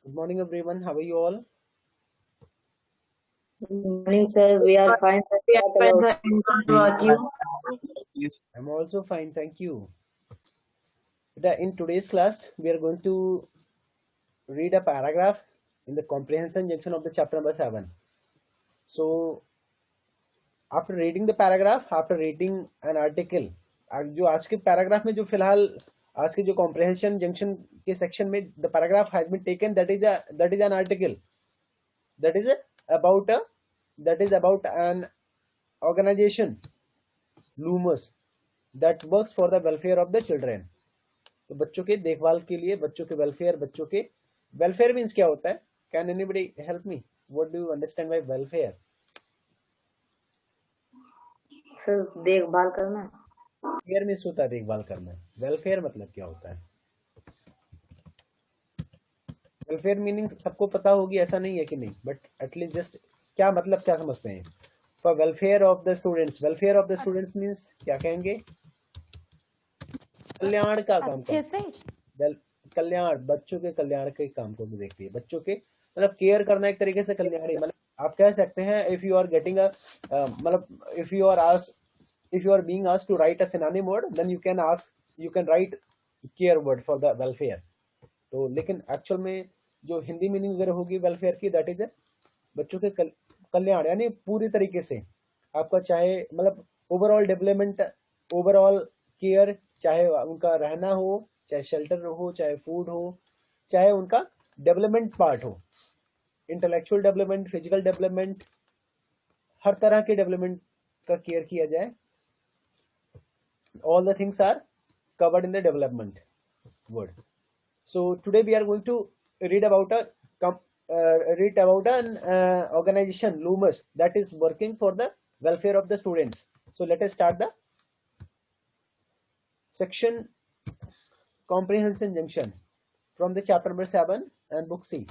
Good morning, everyone. How are you all? Good morning, sir. We are fine. We are What fine, about sir. And what about you? I'm also fine, thank you. In today's class, we are going to read a paragraph in the comprehension section of the chapter number 7. So, after reading the paragraph, after reading an article, जो आज के paragraph में जो फिलहाल आज के जो comprehension junction के सेक्शन में the paragraph has been taken that is an article that is about a that is about an organization Lumos that works for the welfare of the children. तो बच्चों के देखभाल के लिए बच्चों के वेलफेयर मीन्स क्या होता है? Can anybody help me? What do you understand by welfare? Sir देखभाल करना? केयर मीन्स होता है देखभाल करना, वेलफेयर मतलब क्या होता है? वेलफेयर मीनिंग सबको पता होगी ऐसा नहीं है कि नहीं, बट एटलीस्ट जस्ट क्या मतलब क्या समझते हैं? For welfare of the students means क्या कहेंगे? कल्याण का काम अच्छे से कल्याण, बच्चों के कल्याण के काम को भी देखती है। बच्चों के मतलब केयर करना एक तरीके से कल्याण ही, मतलब आप कह सकते हैं if you are getting a मतलब if you are being asked to write a synonym word, then you can write care word for the welfare. तो लेकिन एक्चुअल में जो हिंदी मीनिंग अगर होगी वेलफेयर की, दैट इज बच्चों के कल्याण, यानी पूरी तरीके से आपका, चाहे मतलब ओवरऑल डेवलपमेंट, ओवरऑल केयर, चाहे उनका रहना हो, चाहे शेल्टर हो, चाहे फूड हो, चाहे उनका डेवलपमेंट पार्ट हो, इंटेलेक्चुअल डेवलपमेंट, फिजिकल डेवलपमेंट, हर तरह के डेवलपमेंट का केयर किया जाए। all the things are covered in the development word. So today we are going to read about an organization Loomis that is working for the welfare of the students. So let us start the section comprehension junction from the chapter number 7 and book C.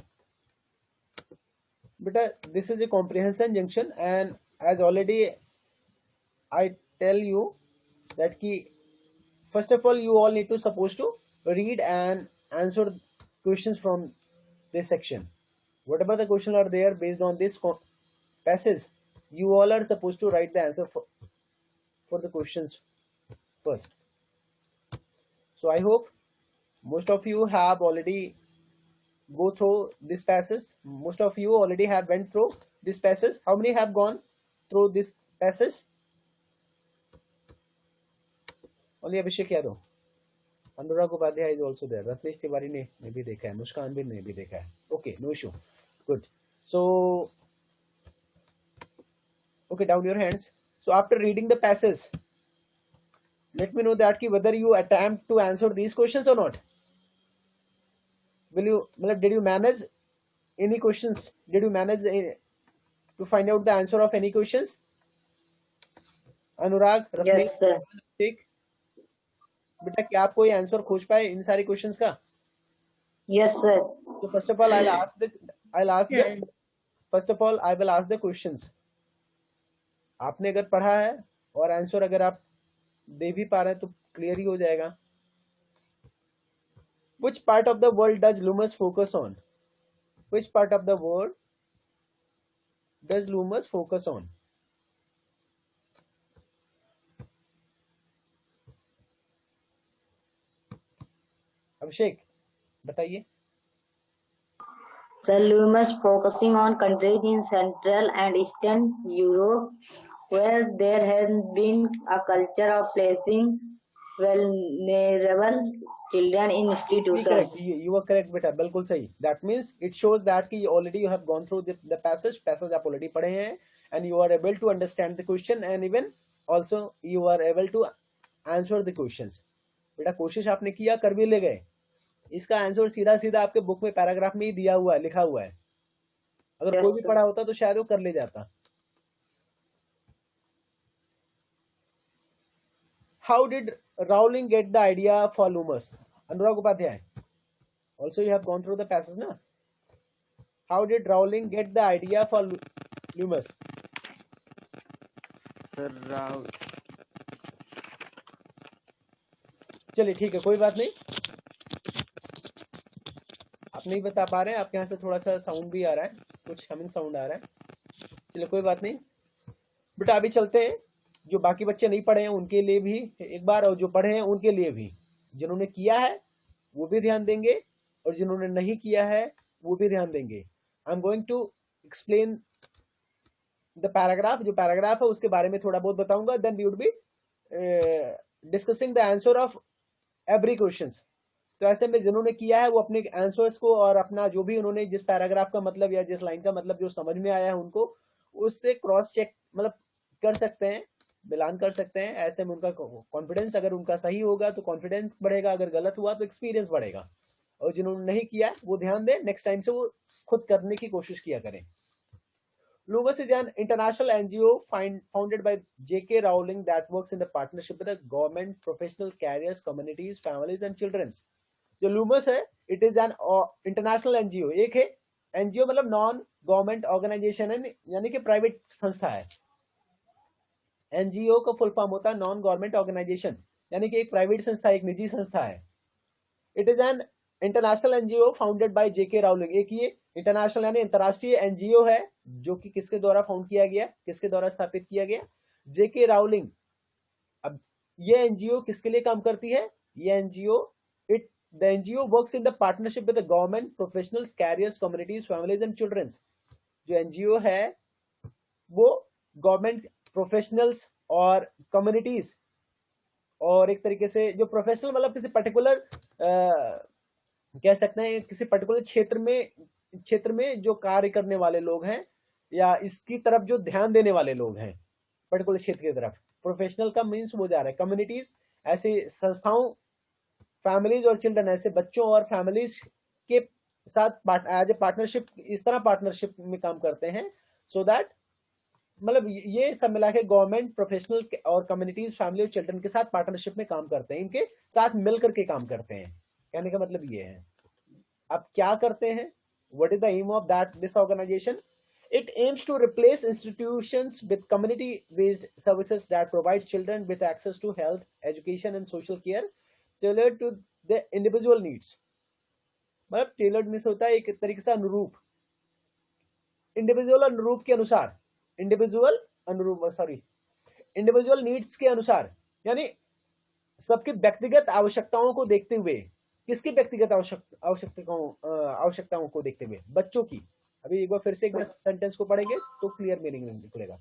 But this is a comprehension junction, and as already I tell you that key, first of all you all need to supposed to read and answer questions from this section. Whatever the question are there based on this passage, you all are supposed to write the answer for the questions first. So I hope most of you have already go through this passage. Most of you already have went through this passage. How many have gone through this passage? Only Abhishek Yadav. Anurag Upadhyay is also there. Ratnesh Tiwari ने भी देखा है, मुस्कान भी ने भी देखा है. Okay, no issue. Good. So, okay, down your hands. So after reading the passage, let me know that whether you attempt to answer these questions or not. Did you manage any questions? Did you manage to find out the answer of any questions? Anurag, Ratnesh, Yes, sir. ठीक बेटा, क्या आप कोई answer खोज पाए इन सारे questions का? Yes, sir. So first of all I will ask the questions. आपने अगर पढ़ा है और आंसर अगर आप दे भी पा रहे हैं तो क्लियर ही हो जाएगा. Which part of the world does Loomis focus on? Which part of the world does Loomis focus on? अभिषेक बताइए. Sir, Loomis focusing on countries in Central and Eastern Europe where there has been a culture of placing vulnerable children in institutions. Correct. You are correct बेटा, बिल्कुल सही. That means it shows that कि already you have gone through the passage आप already पढ़े हैं, and you are able to understand the question, and even also you are able to answer the questions. बेटा कोशिश आपने किया, कर भी ले गए. इसका आंसर सीधा सीधा आपके बुक में पैराग्राफ में ही दिया हुआ है, लिखा हुआ है. अगर कोई भी पढ़ा होता तो शायद वो कर ले जाता. How did Rowling get the idea for Loomis? Anurag Upadhyay. Also you have gone through the passage, na? How did Rowling get the idea for Loomis? चलिए ठीक है, कोई बात नहीं. आप नहीं बता पा रहे हैं, आपके यहाँ से थोड़ा सा साउंड भी आ रहा है, कुछ हमिंग साउंड आ रहा है। चलिए कोई बात नहीं बेटा, अभी चलते हैं। जो बाकी बच्चे नहीं पढ़े हैं उनके लिए भी एक बार, और जो पढ़े हैं उनके लिए भी, जिन्होंने किया है वो भी ध्यान देंगे और जिन्होंने नहीं किया है वो भी ध्यान देंगे। I am going to explain the paragraph. जो पैराग्राफ है उसके बारे में थोड़ा बहुत बताऊंगा, then we would be discussing the answer of every question. तो ऐसे में जिन्होंने किया है वो अपने आंसर्स को और अपना जो भी उन्होंने जिस पैराग्राफ का मतलब या जिस लाइन का मतलब जो समझ में आया है उनको उससे क्रॉस चेक मतलब कर सकते हैं, मिलान कर सकते हैं। ऐसे में उनका कॉन्फिडेंस, अगर उनका सही होगा तो कॉन्फिडेंस बढ़ेगा, अगर गलत हुआ तो एक्सपीरियंस बढ़ेगा। और जिन्होंने नहीं किया वो ध्यान दें, नेक्स्ट टाइम से वो खुद करने की कोशिश किया करें। Lumos is an international NGO founded by J.K. Rowling that works in the partnership with the government, professional careers, communities, families and children. जो लूमस है, it is an international NGO. एक है एनजीओ मतलब नॉन गवर्नमेंट ऑर्गेनाइजेशन है, यानी कि private संस्था है। एनजीओ का फुल फॉर्म होता है नॉन गवर्नमेंट ऑर्गेनाइजेशन, यानी कि एक प्राइवेट संस्था, एक निजी संस्था है। It is an international NGO founded by JK Rowling. एक ये इंटरनेशनल यानी अंतरराष्ट्रीय एनजीओ है जो कि किसके द्वारा फाउंड किया गया, किसके द्वारा स्थापित किया गया, जेके राउलिंग। अब ये एनजीओ किसके लिए काम करती है? ये NGO the NGO works in the partnership with the government, professionals, carers, communities, families and childrens. जो एनजीओ है वो गवर्नमेंट, प्रोफेशनल्स और कम्युनिटीज, और एक तरीके से जो प्रोफेशनल मतलब किसी पर्टिकुलर कह सकते हैं किसी पर्टिकुलर क्षेत्र में जो कार्य करने वाले लोग हैं या इसकी तरफ जो ध्यान देने वाले लोग हैं पर्टिकुलर क्षेत्र की तरफ। प्रोफेशनल का मीन्स वो जा रहा है कम्युनिटीज, ऐसी संस्थाओं, फैमिलीज और चिल्ड्रन, ऐसे बच्चों और फैमिलीज के साथ एज ए पार्टनरशिप, इस तरह पार्टनरशिप में काम करते हैं सो दैट मतलब ये सब मिला के गवर्नमेंट, प्रोफेशनल और कम्युनिटीज, फैमिली और चिल्ड्रन के साथ पार्टनरशिप में काम करते हैं, इनके साथ मिलकर के काम करते हैं। कहने का मतलब ये है। अब क्या करते हैं? What is the aim of that this organization? It aims to replace institutions with community-based services that provide children with access to health, education, and social care tailored to their individual needs. मतलब tailored means होता है एक तरीके से अनुरूप, individual अनुरूप के अनुसार, इंडिविजुअल नीड्स के अनुसार, यानी सबकी व्यक्तिगत आवश्यकताओं को देखते हुए। किसकी व्यक्तिगत आवश्यकताओं को देखते हुए? बच्चों की। अभी एक बार फिर से एक बार सेंटेंस को पढ़ेंगे तो क्लियर मीनिंग निकलेगा।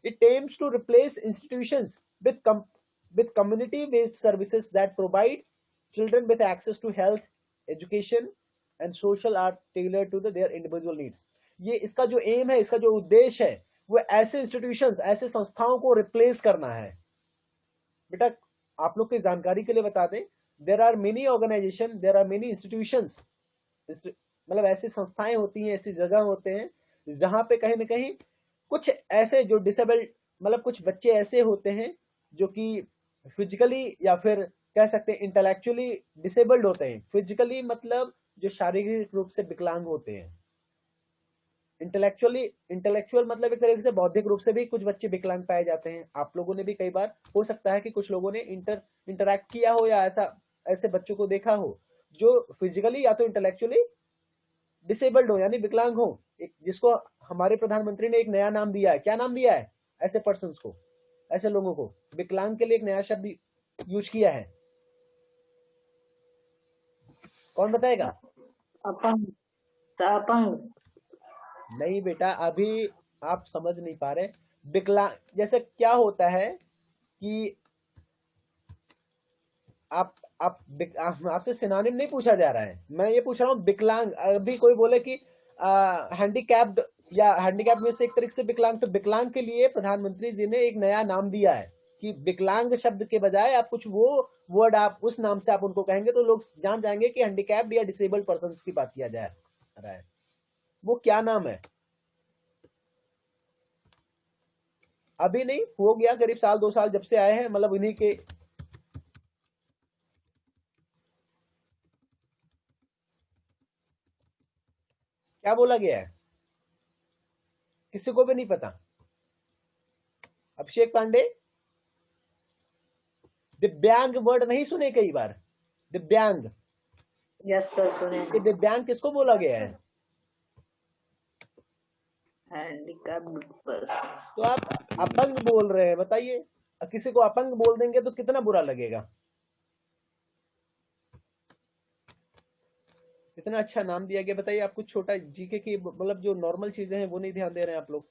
It aims to replace institutions with community based services that provide children with access to health, education and social are tailored to their individual needs. ये इसका जो एम है, इसका जो उद्देश्य है वो ऐसे इंस्टीट्यूशंस, ऐसे संस्थाओं को रिप्लेस करना है। बेटा आप लोग की जानकारी के लिए बता दें, there are many organization, there are many institutions, मतलब ऐसी संस्थाएं होती हैं, ऐसी जगह होते हैं जहां पे कहीं ना कहीं कुछ ऐसे जो डिसेबल्ड मतलब कुछ बच्चे ऐसे होते हैं जो कि फिजिकली या फिर कह सकते हैं इंटेलेक्चुअली डिसेबल्ड होते हैं। फिजिकली मतलब जो शारीरिक रूप से विकलांग होते हैं। इंटेलेक्चुअल मतलब एक तरीके से बौद्धिक रूप से भी कुछ बच्चे विकलांग पाए जाते हैं। आप लोगों ने भी कई बार हो सकता है कि कुछ लोगों ने इंटरैक्ट किया हो या ऐसे बच्चों को देखा हो जो फिजिकली या तो इंटेलेक्चुअली डिसेबल्ड हो यानी विकलांग हो। एक जिसको हमारे प्रधानमंत्री ने एक नया नाम दिया है। क्या नाम दिया है ऐसे पर्सन को, ऐसे लोगों को? विकलांग के लिए एक नया शब्द यूज किया है, कौन बताएगा? अपंग। अपंग नहीं बेटा, अभी आप समझ नहीं पा रहे। विकलांग जैसे क्या होता है कि आपसे सिनोनिम नहीं पूछा जा रहा है, मैं ये पूछ रहा हूँ विकलांग। अभी कोई बोले कि हैंडीकैप्ड या हैंडीकैप में से एक तरीके से विकलांग, तो विकलांग के लिए प्रधानमंत्री जी ने एक नया नाम दिया है कि विकलांग शब्द के बजाय आप कुछ वो वर्ड आप उस नाम से आप उनको कहेंगे तो लोग जान जाएंगे कि हैंडीकैप्ड या डिसेबल्ड पर्सन की बात किया जा रहा है। वो क्या नाम है? अभी नहीं, हो गया करीब साल 2 साल जब से आए हैं, मतलब इन्हीं के क्या बोला गया है किसी को भी नहीं पता। अभिषेक पांडे, दिव्यांग वर्ड नहीं सुने कई बार? दिव्यांग यस सर सुने कि दिव्यांग किसको बोला गया है? Handicapped person. तो आप अपंग बोल रहे हैं, बताइए। किसी को अपंग बोल देंगे तो कितना बुरा लगेगा। इतना अच्छा नाम दिया गया, बताइए। आप कुछ छोटा जीके की मतलब जो नॉर्मल चीजें हैं वो नहीं ध्यान दे रहे हैं आप लोग।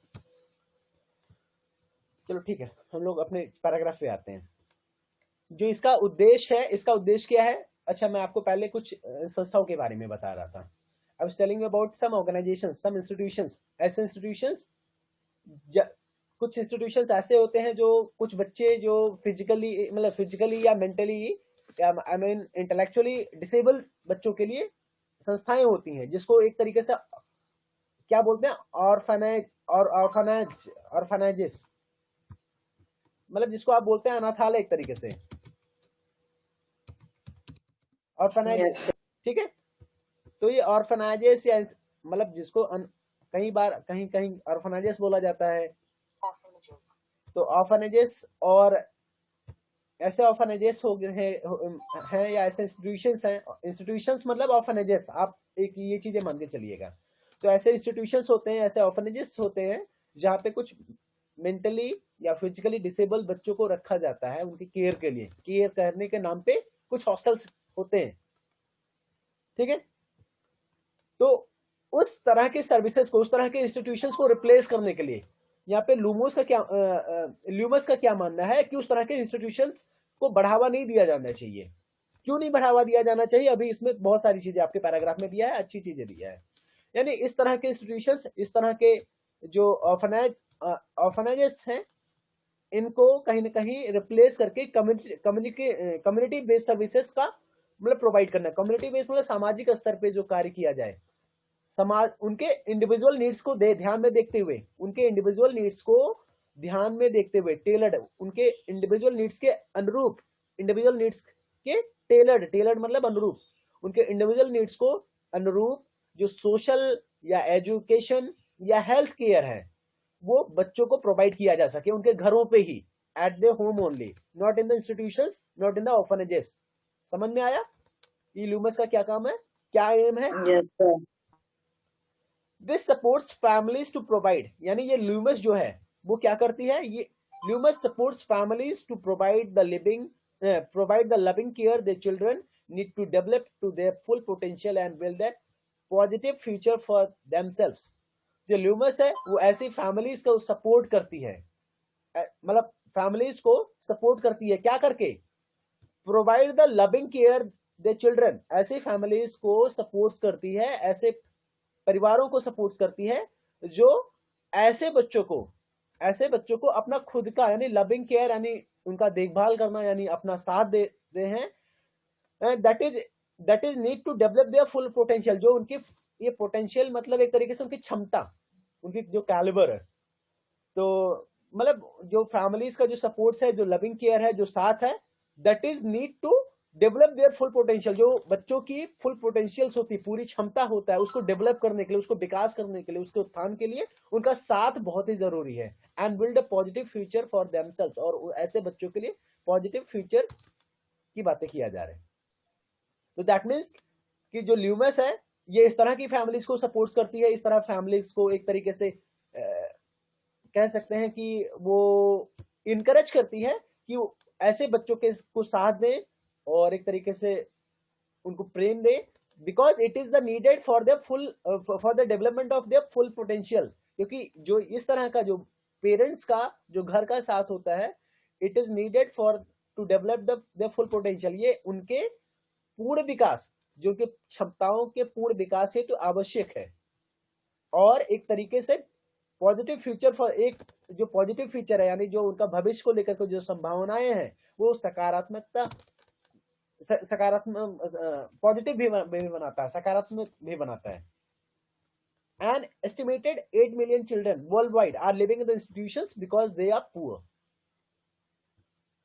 चलो ठीक है, हम लोग अपने पैराग्राफ पे आते हैं। जो इसका उद्देश्य है, इसका उद्देश्य क्या है? अच्छा, मैं आपको पहले कुछ संस्थाओं के बारे में बता रहा था। I was telling you about some organizations, some institutions. ऐसे इंस्टीट्यूशंस, कुछ इंस्टीट्यूशंस ऐसे होते हैं जो कुछ बच्चे जो फिजिकली मतलब फिजिकली या मेंटली या आई मीन इंटेलेक्चुअली डिसेबल्ड बच्चों के लिए संस्थाएं होती हैं, जिसको एक तरीके से क्या बोलते हैं, ऑर्फनेज और ऑर्फनेजेस, मतलब जिसको आप बोलते हैं अनाथालय एक तरीके से, ऑर्फनेजेस। यस ठीक है, तो ये ऑर्फनेजेस या मतलब जिसको कई बार कहीं कहीं ऑर्फनेजेस बोला जाता है। तो ऑर्फनेजेस और ऐसे ऑर्फनेजेस हो गए हैं या ऐसे इंस्टीट्यूशंस हैं। इंस्टीट्यूशंस मतलब ऑर्फनेजेस, आप एक ये चीजें मान के चलिएगा। तो ऐसे इंस्टीट्यूशंस होते हैं, ऐसे ऑर्फनेजेस होते हैं जहाँ पे कुछ मेंटली या फिजिकली डिसेबल बच्चों को रखा जाता है उनकी केयर के लिए। केयर करने के नाम पे कुछ हॉस्टल्स होते हैं। ठीक है, तो उस तरह के सर्विसेज को, उस तरह के इंस्टीट्यूशंस को रिप्लेस करने के लिए यहाँ पे ल्यूमस का क्या मानना है कि उस तरह के इंस्टीट्यूशंस को बढ़ावा नहीं दिया जाना चाहिए। क्यों नहीं बढ़ावा दिया जाना चाहिए? अभी इसमें बहुत सारी चीजें आपके पैराग्राफ में दिया है, अच्छी चीजें दिया है। यानी इस तरह के इंस्टीट्यूशंस, इस तरह के जो ऑर्फनेजेस हैं, इनको कहीं ना कहीं रिप्लेस करके कम्युनिटी बेस्ड सर्विसेज का मतलब प्रोवाइड करना। कम्युनिटी बेस्ड मतलब सामाजिक स्तर पे जो कार्य किया जाए, समाज उनके इंडिविजुअल नीड्स को ध्यान में देखते हुए, उनके इंडिविजुअल नीड्स को ध्यान में देखते हुए, टेलर्ड, उनके इंडिविजुअल नीड्स के अनुरूप, इंडिविजुअल नीड्स के टेलर्ड मतलब अनुरूप, उनके इंडिविजुअल नीड्स को अनुरूप जो सोशल या एजुकेशन या हेल्थ केयर है वो बच्चों को प्रोवाइड किया जा सके उनके घरों पे ही, at the home only, not in the institutions, not in the orphanages. समझ में आया ये ल्यूमस का क्या काम है, क्या एम है? Yes sir this supports families to provide, यानी ये ल्यूमस जो है वो क्या करती है, ये Lumos supports families to provide the loving care their children need to develop to their full potential and build that positive future for themselves। जो ल्यूमस है वो ऐसी फैमिलीज को सपोर्ट करती है, मतलब फैमिलीज को सपोर्ट करती है क्या करके? Provide the loving care they children, ऐसे फैमिलीज को सपोर्ट करती है, ऐसे परिवारों को सपोर्ट करती है जो ऐसे बच्चों को अपना खुद का यानी लविंग केयर यानी उनका देखभाल करना यानी अपना साथ दे हैं। That is need to develop their full potential, जो उनकी ये पोटेंशियल मतलब एक तरीके से उनकी क्षमता, उनकी जो कैलिबर है। तो मतलब जो फैमिलीज का जो सपोर्ट है, जो लविंग केयर है, जो साथ है, that is need to develop their full potential, जो बच्चों की फुल पोटेंशियल्स होती, पूरी क्षमता होता है, उसको डेवलप करने के लिए, उसको विकास करने के लिए, उसके उत्थान के लिए उनका साथ बहुत ही जरूरी है। And build a positive future for themselves, और ऐसे बच्चों के लिए पॉजिटिव फ्यूचर की बातें किया जा रहा है। तो दैट मीन्स कि जो ल्यूमस है ये इस तरह की फैमिलीज को सपोर्ट करती है, इस तरह फैमिलीज को एक तरीके से कह सकते हैं कि वो इनकरेज करती है कि ऐसे बच्चों के को साथ दें और एक तरीके से उनको प्रेम दें, because it is the needed for the development of their full potential. क्योंकि जो इस तरह का जो पेरेंट्स का जो घर का साथ होता है, it is needed for to develop the full potential, ये उनके पूर्ण विकास, जो कि क्षमताओं के पूर्ण विकास हेतु तो आवश्यक है। और एक तरीके से पॉजिटिव फ्यूचर फॉर, एक जो पॉजिटिव फीचर है यानी जो उनका भविष्य को लेकर के जो संभावनाएं हैं वो सकारात्मक पॉजिटिव भी बनाता है, सकारात्मक भी बनाता है। An estimated 8 million children worldwide are living in the institutions because they are poor,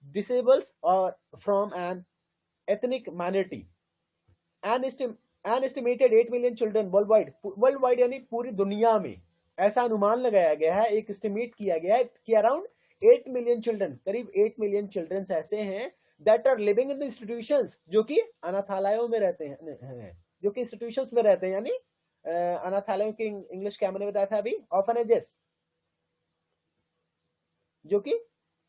disabled, or from an ethnic minority. An estimated 8 million children worldwide यानी पूरी दुनिया में ऐसा अनुमान लगाया गया है, एक एस्टिमेट किया गया है कि अराउंड 8 मिलियन चिल्ड्रन, करीब 8 मिलियन चिल्ड्रन ऐसे हैं that are living in the institutions, जो कि अनाथालयों में रहते हैं, जो कि इंस्टीट्यूशंस में रहते हैं, यानी अनाथालयों की इंग्लिश क्या मैंने बताया था अभी, ऑर्फनेजेस, जो कि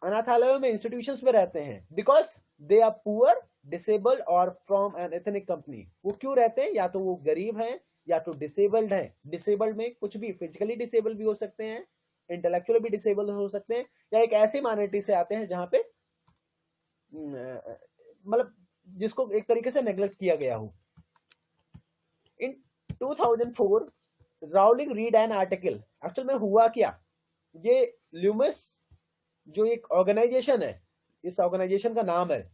अनाथालयों में इंस्टीट्यूशंस में रहते हैं, because they are poor, disabled और फ्रॉम एन एथनिक कंपनी। वो क्यों रहते हैं? या तो वो गरीब हैं या तो डिसेबल्ड हैं। डिसेबल्ड में कुछ भी, फिजिकली डिसेबल्ड भी हो सकते हैं, इंटेलेक्चुअली भी डिसेबल्ड हो सकते हैं, या एक ऐसी माइनॉरिटी से आते हैं जहां पे मतलब जिसको एक तरीके से नेग्लेक्ट किया गया हो। इन 2004 Rowling read an article, actual में हुआ क्या, ये ल्यूमस जो एक ऑर्गेनाइजेशन है, इस ऑर्गेनाइजेशन का नाम है,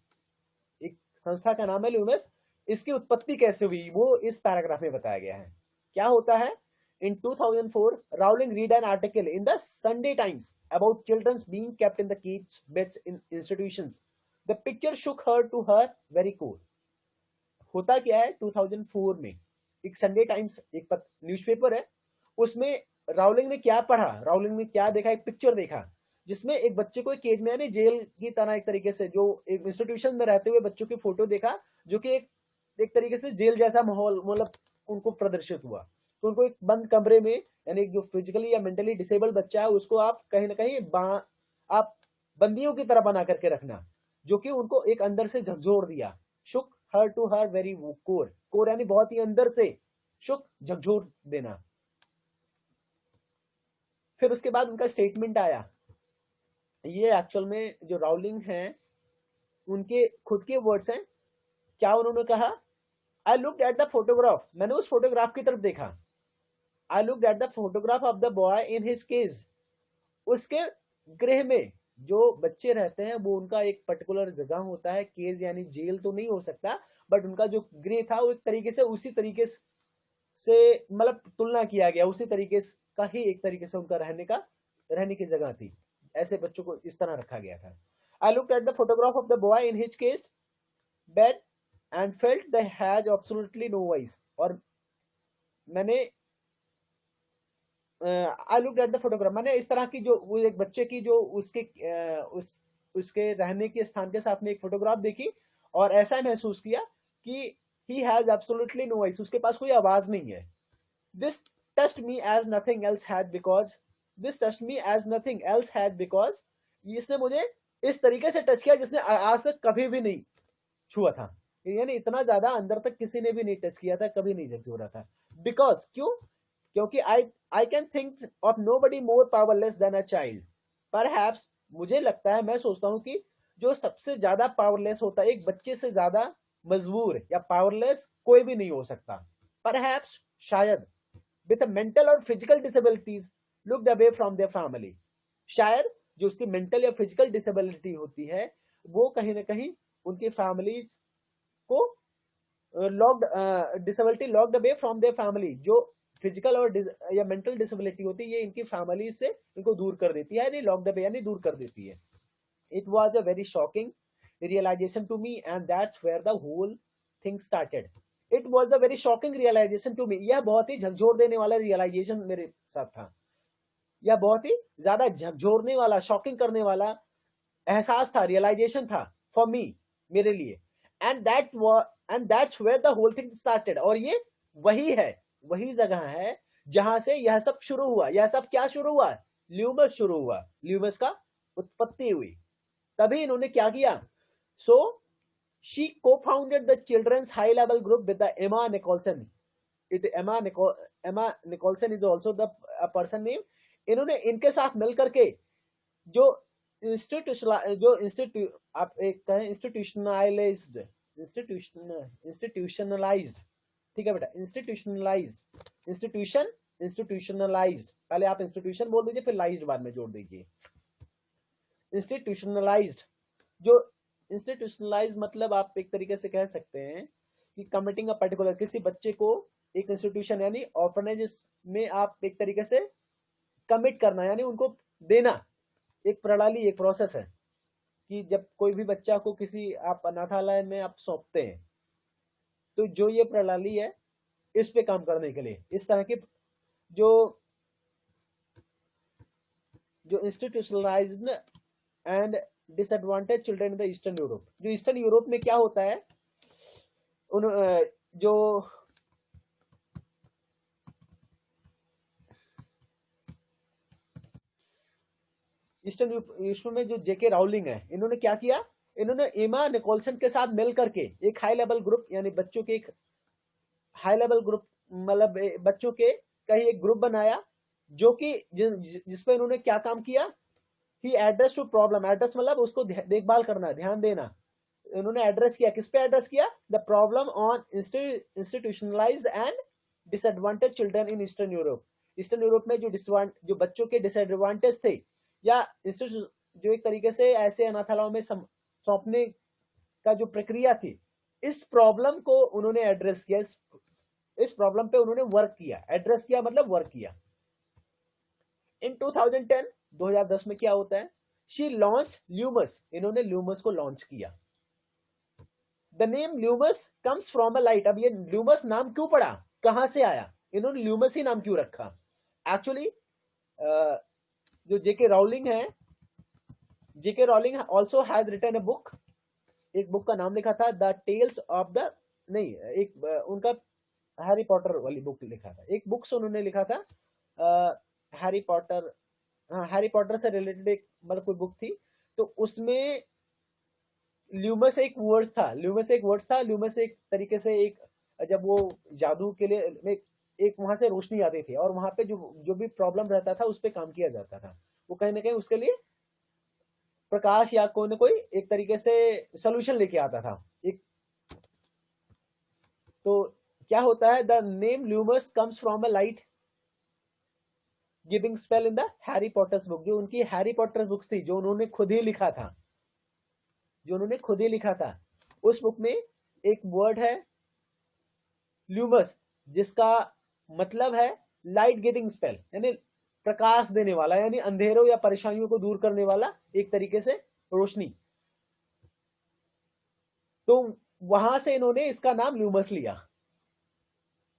एक संस्था का नाम है ल्यूमस, इसकी उत्पत्ति कैसे हुई वो इस पैराग्राफ में बताया गया है। क्या होता है? In 2004, Rowling read an article in the Sunday Times about children being kept in the cage beds in institutions. The picture shook her to her very core. होता क्या है, 2004 में एक संडे टाइम्स, एक न्यूज़पेपर है, उसमें राउलिंग ने क्या पढ़ा, राउलिंग ने क्या देखा, एक पिक्चर देखा जिसमें एक बच्चे को एक केज में, यानी जेल की तरह एक तरीके से, जो एक इंस्टीट्यूशन में रहते हुए बच्चों की फोटो देखा, जो कि एक तरीके से जेल जैसा माहौल मतलब उनको प्रदर्शित हुआ। तो उनको एक बंद कमरे में, यानी जो फिजिकली या मेंटली डिसेबल बच्चा है उसको आप कहीं ना कहीं आप बंदियों की तरह बना करके रखना, जो कि उनको एक अंदर से झकझोर दिया। Shook her to her very core, core यानी बहुत ही अंदर से, शुक झकझोर देना। फिर उसके बाद उनका स्टेटमेंट आया, ये एक्चुअल में जो राउलिंग है उनके खुद के वर्ड्स हैं। क्या उन्होंने कहा? I looked at the photograph, मैंने उस फोटोग्राफ की तरफ देखा। I looked at the photograph of the boy in his cage, उसके गृह में जो बच्चे रहते हैं वो उनका एक पर्टिकुलर जगह होता है, केज यानी जेल तो नहीं हो सकता, बट उनका जो गृह था वो एक तरीके से उसी तरीके से मतलब तुलना किया गया, उसी तरीके का ही एक तरीके से उनका रहने की जगह थी, ऐसे बच्चों को इस तरह रखा गया था। I looked at the photograph of the boy in his cage bed and felt the has absolutely no voice, और मैंने I looked at the photograph, मैंने इस तरह की जो वो एक बच्चे की जो उसके रहने के स्थान के साथ में एक फोटोग्राफ देखी, और ऐसा महसूस किया कि he has absolutely no voice, उसके पास कोई आवाज नहीं है। This touched me as nothing else had because this touched me as nothing else had because इसने मुझे इस तरीके से टच किया जिसने आज तक कभी भी नहीं छुआ था, यानी इतना ज्यादा अंदर तक किसी ने भी नहीं टच किया था, कभी नहीं जब रहा था। बिकॉज क्यों? क्योंकि I can think of nobody more powerless than a child. Perhaps, मुझे लगता है, मैं सोचता हूं कि जो सबसे ज्यादा पावरलेस होता है, एक बच्चे से ज्यादा मजबूर या पावरलेस कोई भी नहीं हो सकता। परहैप्स, शायद, विद मेंटल और physical disabilities looked away from their family, शायद जो उसकी मेंटल या फिजिकल डिसेबिलिटी होती है वो कहीं ना कहीं उनकी फैमिली को disability locked away from their family, जो फिजिकल और या मेंटल डिसेबिलिटी होती है ये इनकी फैमिली से इनको दूर कर देती है, यानी लॉक्ड अवे यानी दूर कर देती है। It was a very shocking realization to me and that's where the whole thing started. It was the very shocking realization to me, यह बहुत ही झकझोर देने वाला रियलाइजेशन मेरे साथ था, यह बहुत ही ज्यादा झकझोरने वाला, शॉकिंग करने वाला एहसास था, रियलाइजेशन था फॉर मी, मेरे लिए। And that's where the whole thing started, और ये वही है, वही जगह है जहां से यह सब शुरू हुआ। यह सब क्या शुरू हुआ? ल्यूमस शुरू हुआ, ल्यूमस का उत्पत्ति हुई। तभी इन्होंने क्या किया? So she co-founded the children's high level group with the Emma Nicholson. Emma Nicholson is also the person name. इन्होंने इनके साथ मिल करके जो आप एक कहें इंस्टीट्यूशनलाइज्ड, ठीक है बेटा, इंस्टीट्यूशनलाइज्ड, पहले आप इंस्टीट्यूशन बोल दीजिए, फिर लाइज्ड बाद में जोड़ दीजिए। इंस्टीट्यूशनलाइज्ड, जो इंस्टीट्यूशनलाइज मतलब आप एक तरीके से कह सकते हैं कि कमिटिंग अ पर्टिकुलर, किसी बच्चे को एक इंस्टीट्यूशन यानी ऑर्फनेज में आप एक तरीके से कमिट करना, यानी उनको देना, एक प्रणाली, एक प्रोसेस है कि जब कोई भी बच्चा को किसी आप अनाथालय में आप सौंपते हैं, तो जो ये प्रणाली है इस पे काम करने के लिए, इस तरह के जो institutionalised and disadvantage children in the eastern Europe. जो ईस्टर्न यूरोप में क्या होता है, जो ईस्टर्न में जो जेके राउलिंग है, इन्होंने क्या किया, इन्होंने एमा निकोलसन के साथ मिल करके एक हाई लेवल ग्रुप, यानी बच्चों के एक हाई लेवल ग्रुप, मतलब बच्चों के का ही एक ग्रुप बनाया, जो कि जिसपे इन्होंने क्या काम किया, ही एड्रेस टू प्रॉब्लम, एड्रेस मतलब उसको देखभाल करना, ध्यान देना। इन्होंने एड्रेस किया, किस पे एड्रेस किया, the problem on institutionalised and disadvantage children in eastern Europe. Eastern Europe में जो बच्चों के डिसएडवांटेज थे, या जो एक तरीके से ऐसे अनाथालयों में सौंपने का जो प्रक्रिया थी, इस प्रॉब्लम को उन्होंने एड्रेस किया, इस प्रॉब्लम पे उन्होंने वर्क किया। एड्रेस किया मतलब वर्क किया। इन 2010 में क्या होता है, शी लॉन्च ल्यूमस, इन्होंने ल्यूमस को लॉन्च किया। The name Lumos comes from a light. अब ये ल्यूमस नाम क्यों पड़ा, कहां से आया, इन्होंने ल्यूमस ही नाम क्यों रखा? एक्चुअली जो जेके राउलिंग है, J K Rowling also has written a book, एक बुक का नाम लिखा था द टेल्स ऑफ द, नहीं, एक उनका हैरी पॉटर वाली बुक लिखा था, एक बुक से उन्होंने लिखा था हैरी पॉटर, हाँ हैरी पॉटर से रिलेटेड एक मतलब कोई बुक थी, तो उसमें ल्यूमस एक वर्ड्स था, ल्यूमस एक तरीके से एक, जब वो जादू के लिए एक वहां से रोशनी आती थी और वहां पे जो भी प्रॉब्लम रहता था उस पर काम किया जाता था, वो कहीं ना कहीं उसके लिए प्रकाश या कोई ना कोई एक तरीके से सोल्यूशन लेके आता था एक। तो क्या होता है, the name Lumos comes from a light giving spell in the Harry Potter's book, जो उनकी हैरी पॉटर बुक्स थी, जो उन्होंने खुद ही लिखा था, उस बुक में एक वर्ड है ल्यूमस, जिसका मतलब है लाइट गिविंग स्पेल, यानी प्रकाश देने वाला, यानी अंधेरों या परेशानियों को दूर करने वाला एक तरीके से रोशनी। तो वहां से इन्होंने इसका नाम ल्यूमस लिया।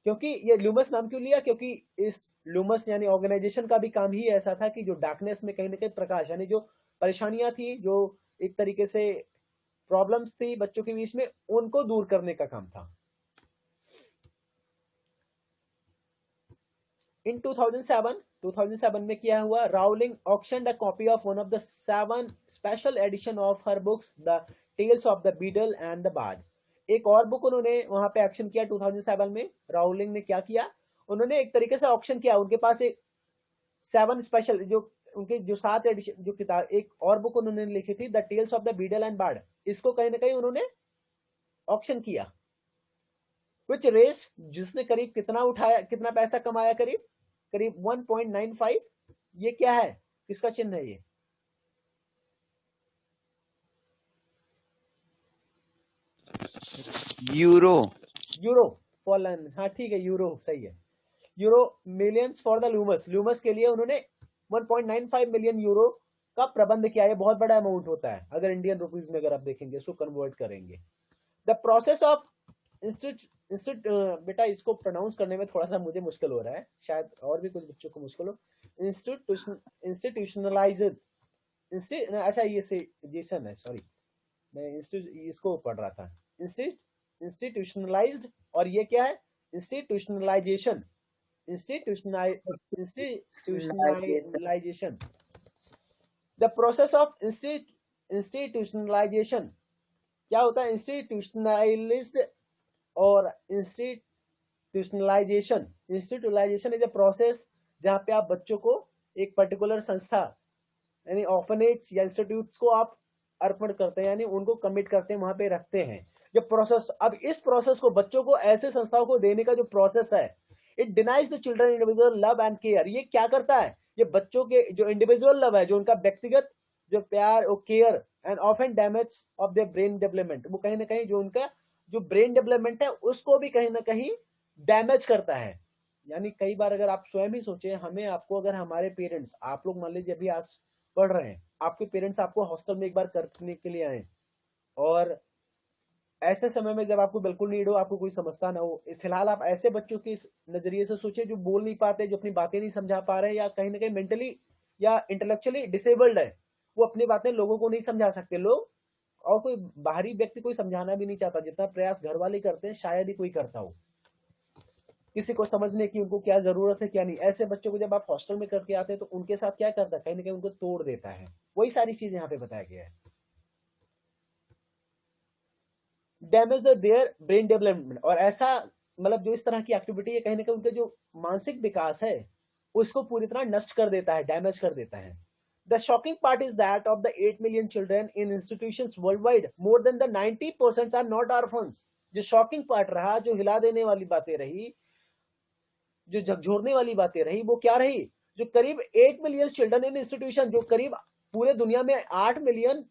क्योंकि ये ल्यूमस नाम क्यों लिया, क्योंकि इस ल्यूमस यानी ऑर्गेनाइजेशन का भी काम ही ऐसा था कि जो डार्कनेस में कहीं ना कहीं प्रकाश, यानी जो परेशानियां थी, जो एक तरीके से प्रॉब्लम्स थी बच्चों के बीच में, उनको दूर करने का काम था। इन 2007 में क्या हुआ, Rowling auctioned a copy of one of the 7 special edition of her books the tales of the Beedle and the Bard. एक और बुक उन्होंने वहां पे एक्शन किया 2007 में। राउलिंग ने क्या किया, उन्होंने एक तरीके से ऑक्शन किया, उनके पास एक 7 स्पेशल, जो उनके जो 7 एडिशन जो किताब, एक और बुक उन्होंने लिखी थी the tales of the Beedle and Bard, इसको कहीं ना कहीं उन्होंने ऑक्शन किया। विच रेस, जिसने करीब कितना उठाया, कितना पैसा कमाया, करीब 1.95। ये क्या है, किसका चिन्ह है ये, यूरो। यूरो फॉलन, हाँ ठीक है, यूरो सही है, यूरो मिलियंस फॉर द ल्यूमस। ल्यूमस के लिए उन्होंने 1.95 मिलियन यूरो का प्रबंध किया। ये बहुत बड़ा अमाउंट होता है, अगर इंडियन रुपीज में अगर आप देखेंगे, इसको कन्वर्ट करेंगे। द प्रोसेस ऑफ बेटा इसको प्रोनाउंस करने में थोड़ा सा मुझे मुश्किल हो रहा है, शायद और भी कुछ बच्चों को मुश्किल हो। इंस्टीट्यूशनलाइज्ड, अच्छा ये सेशन है, सॉरी मैं इसको पढ़ रहा था, इंस्टीट्यूशनलाइज्ड, और ये क्या है, institutionalization, institutionalization. The process of institutionalization क्या होता है, इंस्टीट्यूशनलाइज्ड और इंस्टीट्यूशनलाइजेशन इज अ प्रोसेस जहां पे आप बच्चों को एक पर्टिकुलर संस्था यानी ऑर्फनेज या इंस्टीट्यूट्स को आप अर्पण करते हैं, यानी उनको कमिट करते हैं, वहां पे रखते हैं। जब प्रोसेस, अब इस प्रोसेस को बच्चों को ऐसे संस्थाओं को देने का जो प्रोसेस है, it denies the children individual love and care. ये क्या करता है, ये बच्चों के जो इंडिविजुअल लव है, जो उनका व्यक्तिगत जो प्यार और care, and often damage of their brain development, वो कहीं ना कहीं जो उनका जो ब्रेन डेवलपमेंट है उसको भी कहीं ना कहीं डैमेज करता है। यानी कई बार अगर आप स्वयं ही सोचें, हमें आपको अगर हमारे पेरेंट्स, आप लोग मान लीजिए अभी आज पढ़ रहे हैं, आपके पेरेंट्स आपको हॉस्टल में एक बार करने के लिए आए, और ऐसे समय में जब आपको बिल्कुल नीड हो, आपको कोई समझता ना हो, फिलहाल आप ऐसे बच्चों के नजरिए से सोचिए जो बोल नहीं पाते, जो अपनी बातें नहीं समझा पा रहे हैं, या कहीं ना कहीं मेंटली या इंटेलेक्चुअली डिसेबल्ड है, वो अपनी बातें लोगों को नहीं समझा सकते, लोग और कोई बाहरी व्यक्ति कोई समझाना भी नहीं चाहता। जितना प्रयास घर वाले करते हैं शायद ही कोई करता हो किसी को समझने की उनको क्या जरूरत है क्या नहीं। ऐसे बच्चों को जब आप हॉस्टल में करके आते हैं तो उनके साथ क्या करता है, कहीं ना कहीं उनको तोड़ देता है। वही सारी चीज यहाँ पे बताया गया है। Damage the their brain development, और ऐसा मतलब जो इस तरह की एक्टिविटी है कहीं ना कहीं उनके जो मानसिक विकास है उसको पूरी तरह नष्ट कर देता है, डैमेज कर देता है। The shocking part is that of the 8 million children in institutions worldwide, more than the 90% are not orphans. जो शॉकिंग पार्ट रहा, जो हिला देने वाली बातें रही, जो झकझोरने वाली बातें रही, वो क्या रही, जो करीब 8 मिलियन चिल्ड्रन इन इंस्टीट्यूशन, जो करीब पूरे दुनिया में 8 मिलियन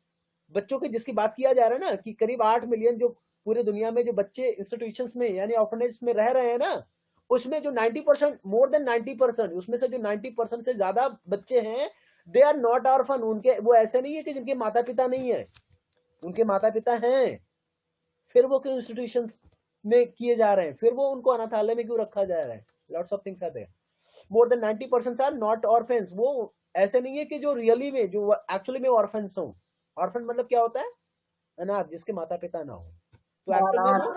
बच्चों की जिसकी बात किया जा रहा है ना, कि करीब 8 मिलियन जो पूरे दुनिया में जो बच्चे इंस्टीट्यूशंस में यानी ऑर्फनेज में रह रहे हैं ना, उसमें जो 90%, मोर देन 90%, उसमें से जो 90% से ज्यादा बच्चे हैं, दे आर नॉट ऑर्फन। उनके वो ऐसे नहीं है कि जिनके माता पिता नहीं है, उनके माता पिता हैं, फिर वो क्यों इंस्टीट्यूशंस में किए जा रहे हैं, फिर वो उनको अनाथालय में क्यों रखा जा रहा है। Lots of things are there. More than 90% are not orphans. वो ऐसे नहीं है कि जो रियली में जो एक्चुअली में ऑर्फेंस हो। ऑर्फन मतलब क्या होता है, अनाथ, जिसके माता पिता ना हो। तो एक्चुअल में वो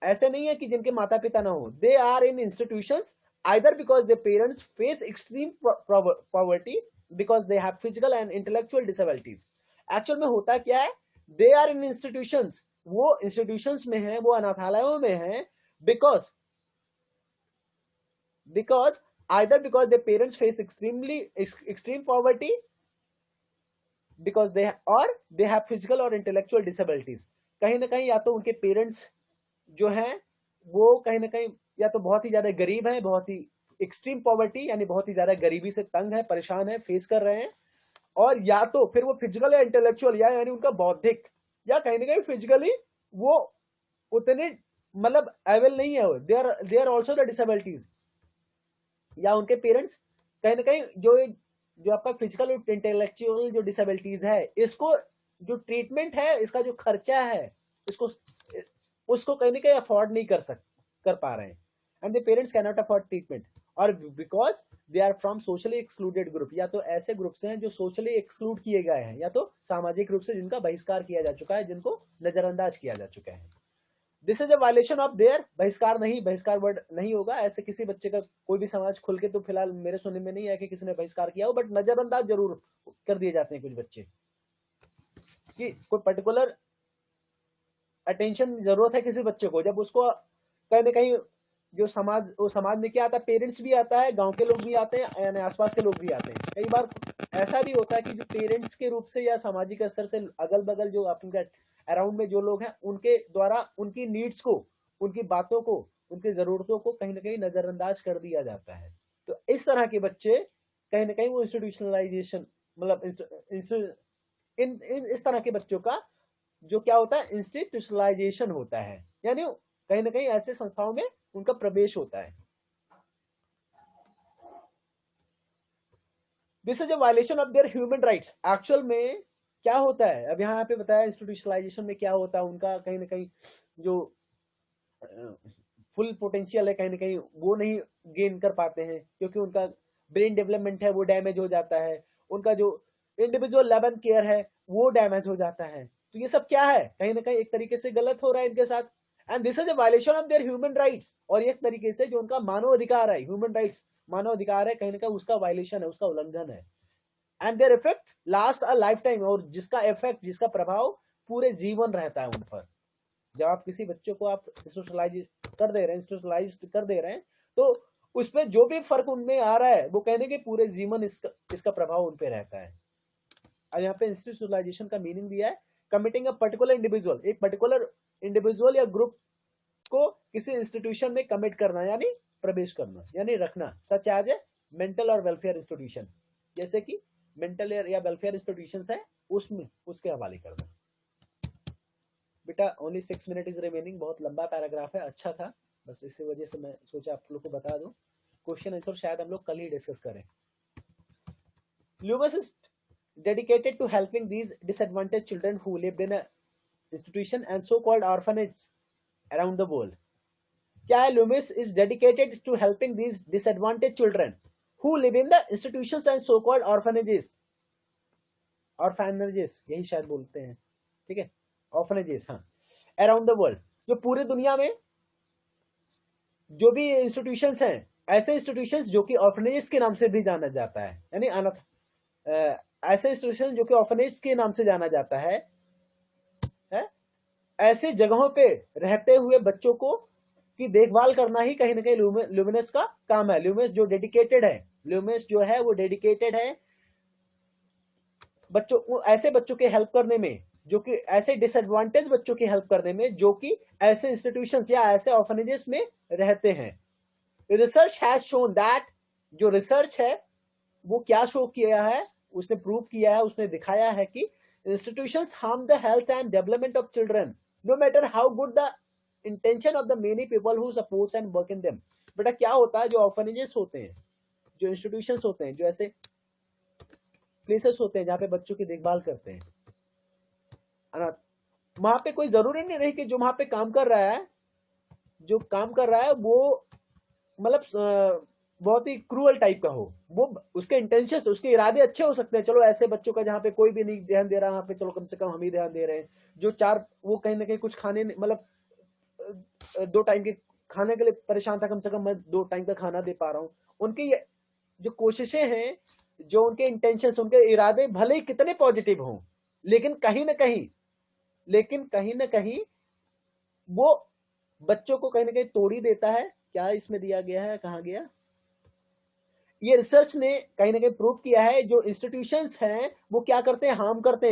ऐसे नहीं है कि जिनके माता पिता ना हो। They are in institutions either because their parents face extreme poverty, because they have physical and intellectual disabilities. Actual में होता क्या है, दे आर इन इंस्टीट्यूशंस, वो इंस्टीट्यूशंस में है, वो अनाथालयों में है, because either because their parents face extreme poverty, because they have physical or intellectual disabilities। कहीं ना कहीं या तो उनके पेरेंट्स जो हैं वो कहीं ना कहीं या तो बहुत ही ज्यादा गरीब हैं, बहुत ही एक्सट्रीम पॉवर्टी यानी बहुत ही ज्यादा गरीबी से तंग है, परेशान है, फेस कर रहे हैं, और या तो फिर वो फिजिकल या इंटेलेक्चुअल या यानी उनका बौद्धिक या कहीं ना कहीं फिजिकली वो उतने मतलब एबल नहीं है, they are also the disabilities, या उनके पेरेंट्स कहीं ना कहीं जो आपका फिजिकल और इंटेलेक्चुअल जो डिसेबिलिटीज है, इसको जो ट्रीटमेंट है, इसका जो खर्चा है, उसको कहीं ना कहीं अफोर्ड नहीं कर पा रहे हैं। And the parents can not afford treatment, और because they are from socially excluded group, या तो ऐसे ग्रुप से हैं जो सोशली एक्सक्लूड किए गए हैं, या तो सामाजिक रूप से जिनका बहिष्कार किया जा चुका है, जिनको नजरअंदाज किया जा चुका है। This is a violation of their, बहिष्कार नहीं, बहिष्कार वर्ड नहीं होगा। ऐसे किसी बच्चे का कोई भी समाज खुल के तो फिलहाल मेरे सुनने में नहीं है कि किसी ने बहिष्कार किया हो, बट नजरअंदाज जरूर कर दिए जाते हैं कुछ बच्चे कि कोई पर्टिकुलर अटेंशन जरूरत है किसी बच्चे को, जब उसको कहीं ना कहीं जो समाज में क्या आता है, पेरेंट्स भी आता है, गांव के लोग भी आते हैं, यानी आसपास के लोग भी आते हैं। कई बार ऐसा भी होता है कि जो पेरेंट्स के रूप से या सामाजिक स्तर से अगल बगल जो आपके अराउंड में जो लोग हैं, उनके द्वारा उनकी नीड्स को, उनकी बातों को, उनकी जरूरतों को कहीं ना कहीं नजरअंदाज कर दिया जाता है। तो इस तरह के बच्चे कहीं ना कहीं वो इंस्टीट्यूशनलाइजेशन मतलब इस तरह के बच्चों का जो क्या होता है, इंस्टीट्यूशनलाइजेशन होता है, यानी कहीं ना कहीं ऐसे संस्थाओं में उनका प्रवेश होता है। This is a violation of their human rights. Actual में क्या होता है, अब यहाँ पे बताया इंस्टीट्यूशनलाइजेशन में क्या होता है, उनका कहीं ना कहीं जो फुल पोटेंशियल है कहीं ना कहीं वो नहीं गेन कर पाते हैं, क्योंकि उनका ब्रेन डेवलपमेंट है वो डैमेज हो जाता है, उनका जो इंडिविजुअल लव एंड केयर है वो डैमेज हो जाता है। तो ये सब क्या है, कहीं ना कहीं एक तरीके से गलत हो रहा है इनके साथ। And this is a violation of their human rights, और एक तरीके से जो उनका मानव अधिकार है, ह्यूमन राइट्स मानव अधिकार है, कहीं ना कहीं उसका वायलेशन है, उसका उल्लंघन है। And their effect last a lifetime, और जिसका इफेक्ट, जिसका प्रभाव पूरे जीवन रहता है उन पर। जब आप किसी बच्चे को आप इंस्टीट्यूशनलाइज कर दे रहे हैं तो उस पर जो भी फर्क उनमें आ रहा है वो कहने के पूरे जीवन इसका प्रभाव उन पे रहता है। अब यहाँ पे इंस्टीट्यूशनलाइजेशन का मीनिंग दिया है, कमिटिंग अ पर्टिकुलर इंडिविजुअल, एक पर्टिकुलर इंडिविजुअल या ग्रुप को किसी इंस्टीट्यूशन में कमिट करना यानी प्रवेश करना यानी रखना, सच एज ए मेंटल और वेलफेयर इंस्टीट्यूशन, जैसे कि मेंटल या वेलफेयर इंस्टीट्यूशन है उसमें उसके हवाले करना। बेटा ओनली 6 मिनट इज रिमेनिंग, बहुत लंबा पैराग्राफ है, अच्छा था, बस इसी वजह से मैं सोचा आप लोग को बता दूं। क्वेश्चन आंसर शायद हम लोग कल ही डिस्कस करें। Loomis is dedicated to helping these disadvantaged children who lived in a institution and so-called orphanages around the world. क्या है, Loomis is dedicated to helping these disadvantaged children who live in the institutions and so-called orphanages ऑर्फेनेजेस यही शायद बोलते हैं, ठीक है, orphanages, हाँ, around the world, जो पूरी दुनिया में जो भी इंस्टीट्यूशंस हैं, ऐसे इंस्टीट्यूशंस जो कि ऑर्फनेजेस के नाम से भी जाना जाता है, यानी अनाथ, ऐसे इंस्टीट्यूशन जो कि ऑर्फनेज के नाम से जाना जाता है, ऐसे जगहों पे रहते हुए बच्चों को की देखभाल करना ही कहीं ना कहीं ल्यूमिनस का काम है। ल्यूमिनस जो डेडिकेटेड है, ल्यूमिनस जो है वो डेडिकेटेड है बच्चों, ऐसे बच्चों के हेल्प करने में, जो कि ऐसे डिसएडवांटेज बच्चों की हेल्प करने में जो कि ऐसे इंस्टीट्यूशंस या ऐसे ऑर्फनेजेस में रहते हैं। रिसर्च हैज शोन दैट, जो रिसर्च है वो क्या शो किया है, उसने प्रूव किया है, उसने दिखाया है कि institutions harm the health and development of children no matter how good the intention of the many people who supports and work in them. बेटा क्या होता है, जो ऑर्फनेजेस होते हैं, जो इंस्टीट्यूशंस होते हैं, जो ऐसे प्लेसेस होते हैं जहां पे बच्चों की देखभाल करते हैं, वहां पे कोई जरूरी नहीं रही कि जो वहां पे काम कर रहा है, जो काम कर रहा है वो मतलब बहुत ही क्रूअल टाइप का हो, वो उसके इंटेंशन, उसके इरादे अच्छे हो सकते हैं। चलो ऐसे बच्चों का जहाँ पे कोई भी नहीं ध्यान दे रहा, वहां पे चलो कम से कम हम ही ध्यान दे रहे हैं, जो चार वो कहीं ना कहीं कुछ खाने मतलब 2 टाइम के खाने के लिए परेशान था, कम से कम मैं 2 टाइम का खाना दे पा रहा हूँ। उनकी जो कोशिशें हैं, जो उनके इंटेंशंस, उनके इरादे भले ही कितने पॉजिटिव हों, लेकिन कहीं ना कहीं वो बच्चों को कहीं ना कहीं तोड़ ही देता है। क्या इसमें दिया गया है, कहाँ गया, ये रिसर्च ने कहीं ना कहीं प्रूव किया है, जो इंस्टीट्यूशंस हैं वो क्या करते हैं, हार्म करते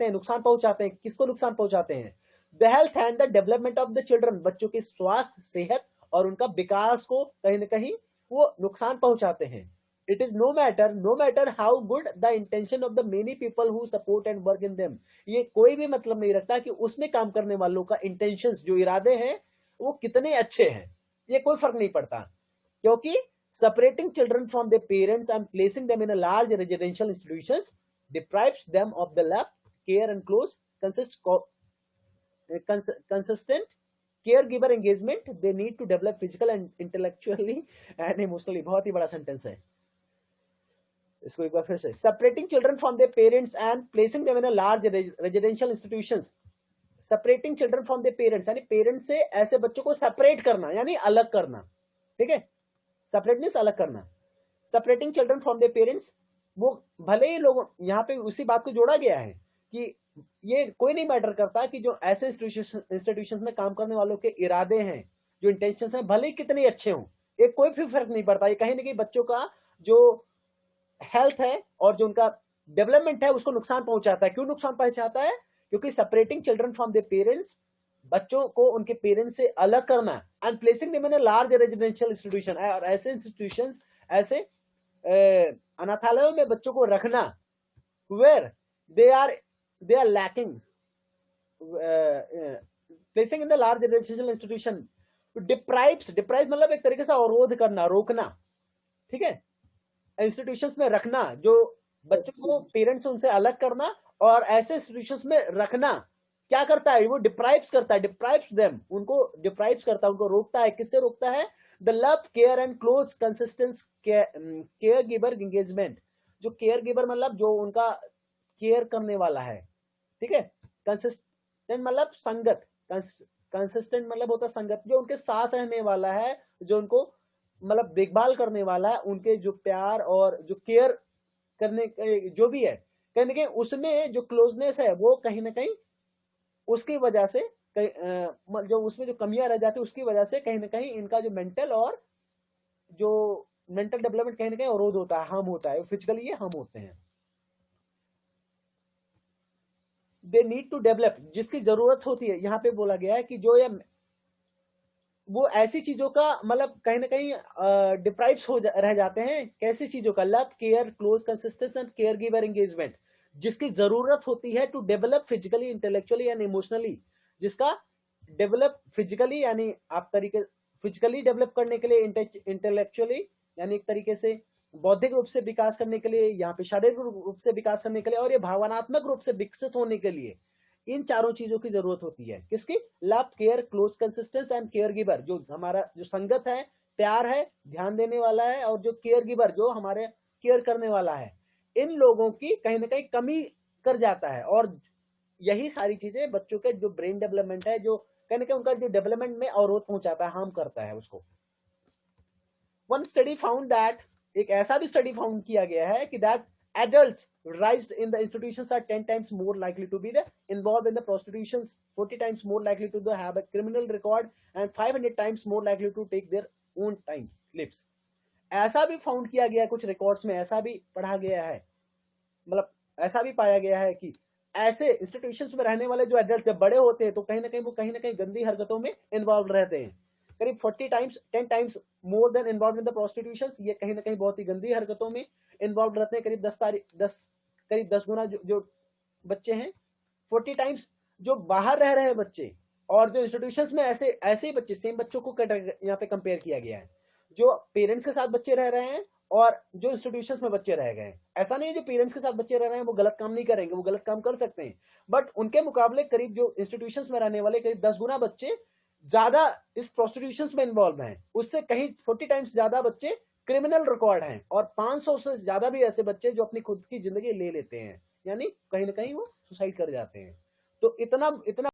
हैं, नुकसान पहुंचाते हैं। किसको नुकसान पहुंचाते हैं? The health and the development of the children, बच्चों के स्वास्थ्य, सेहत और उनका विकास को कहीं ना कहीं वो नुकसान पहुंचाते हैं। It is no matter how good the intention of the many people who support and work in them. ये कोई भी मतलब नहीं रखता कि उसमें काम करने वालों का इंटेंशंस, जो इरादे हैं वो कितने अच्छे हैं, ये कोई फर्क नहीं पड़ता। क्योंकि separating children from their parents and placing them in a large residential institutions deprives them of the love, care and close, consistent caregiver engagement they need to develop physical and intellectually and emotionally। बहुत ही बड़ा sentence है, इसको एक बार फिर से, separating children from their parents and placing them in a large residential institutions। separating children from their parents यानी parents से ऐसे बच्चों को सेपरेट करना, यानी अलग करना, ठीक है, सेपरेटनेस, अलग करना। Separating children from their parents, वो भले ही लोगों, यहाँ पे उसी बात को जोड़ा गया है कि ये कोई नहीं मैटर करता कि जो ऐसे इंस्टीट्यूशंस में काम करने वालों के इरादे हैं, जो इंटेंशंस हैं, भले ही कितने अच्छे हों, ये कोई भी फर्क नहीं पड़ता। ये कहीं ना कहीं बच्चों का जो हेल्थ है और जो उनका डेवलपमेंट है उसको नुकसान पहुंचाता है। क्यों नुकसान पहुंचाता है? क्योंकि separating children from their parents, बच्चों को उनके पेरेंट्स से अलग करना, and placing them in a large residential institution, और ऐसे इंस्टीट्यूशंस, ऐसे अनाथालयों में बच्चों को रखना where they are lacking, placing in the large residential institution deprives मतलब एक तरीके से अवरोध करना, रोकना, ठीक है, इंस्टीट्यूशंस में रखना, जो बच्चों को पेरेंट्स उनसे अलग करना और ऐसे इंस्टीट्यूशंस में रखना क्या करता है, वो डिप्राइव्स करता है, डिप्राइव्स देम, उनको डिप्राइव्स करता है, उनको रोकता है। किससे रोकता है? The love, care and close consistence caregiver engagement. जो केयर गिवर मतलब जो उनका केयर करने वाला है, ठीक है, कंसिस्टेंट मतलब संगत, कंसिस्टेंट मतलब होता है संगत, जो उनके साथ रहने वाला है, जो उनको मतलब देखभाल करने वाला है, उनके जो प्यार और जो केयर करने जो भी है, कहीं ना कहीं उसमें जो क्लोजनेस है वो कहीं ना कहीं उसकी वजह से जो उसमें जो कमियां रह जाती है उसकी वजह से कहीं ना कहीं इनका जो मेंटल और जो मेंटल डेवलपमेंट कहीं ना कहीं अवरोध होता है, हार्म होता है, फिजिकली ये हार्म होते हैं। दे नीड टू डेवलप, जिसकी जरूरत होती है, यहाँ पे बोला गया है कि जो ये वो ऐसी चीजों का मतलब कहीं ना कहीं डिप्राइव्स हो रह जाते हैं। कैसी चीजों का? Love, care, close consistence and caregiver engagement, जिसकी जरूरत होती है to develop physically, intellectually and emotionally, जिसका डेवलप फिजिकली यानी आप तरीके फिजिकली डेवलप करने के लिए, इंटेलेक्चुअली यानी एक तरीके से बौद्धिक रूप से विकास करने के लिए, यहाँ पे शारीरिक रूप से विकास करने के लिए, और ये भावनात्मक रूप से विकसित होने के लिए इन चारों चीजों की जरूरत होती है। किसकी? Love, care, close consistence and caregiver, जो हमारा जो संगत है, प्यार है, ध्यान देने वाला है, और जो केयर गिवर जो हमारे केयर करने वाला है, इन लोगों की कहीं ना कहीं कमी कर जाता है, और यही सारी चीजें बच्चों के जो ब्रेन डेवलपमेंट है, जो कहीं ना कहीं उनका जो डेवलपमेंट में अवरोध पहुंचाता है, हार्म करता है उसको। वन स्टडी फाउंड दैट, एक ऐसा भी स्टडी फाउंड किया गया है कि that adults raised in the institutions are 10 times more likely to be involved in the prostitutions, 40 times more likely to have a criminal record, and 500 times more likely to take their own times lives. ऐसा भी found किया गया, कुछ records में ऐसा भी पढ़ा गया है, मतलब ऐसा भी पाया गया है कि ऐसे इंस्टीट्यूशंस में रहने वाले जो एडल्ट जब बड़े होते हैं तो कहीं ना कहीं गंदी हरकतों में इन्वॉल्व रहते हैं। करीब 40 times 10 times more than involve in the prostitutions, ये कहीं ना कहीं बहुत ही गंदी हरकतों में इन्वॉल्व रहते हैं। करीब 10 गुना जो बच्चे हैं, 40 टाइम्स जो बाहर रह रहे बच्चे, और जो इंस्टीट्यूशंस में ऐसे ही बच्चे, सेम बच्चों को यहाँ पे कंपेयर किया गया है, जो पेरेंट्स के साथ बच्चे रह रहे हैं और जो इंस्टीट्यूशंस में बच्चे रह गए। ऐसा नहीं है जो पेरेंट्स के साथ बच्चे रह रहे हैं वो गलत काम नहीं करेंगे, वो गलत काम कर सकते हैं, बट उनके मुकाबले करीब जो इंस्टीट्यूशंस में रहने वाले करीब 10 गुना बच्चे ज्यादा इस प्रोस्टिट्यूशंस में इन्वॉल्व हैं, उससे कहीं 40 टाइम्स ज्यादा बच्चे क्रिमिनल रिकॉर्ड हैं, और 500 से ज्यादा भी ऐसे बच्चे जो अपनी खुद की जिंदगी ले लेते हैं, यानी कहीं ना कहीं वो सुसाइड कर जाते हैं। तो इतना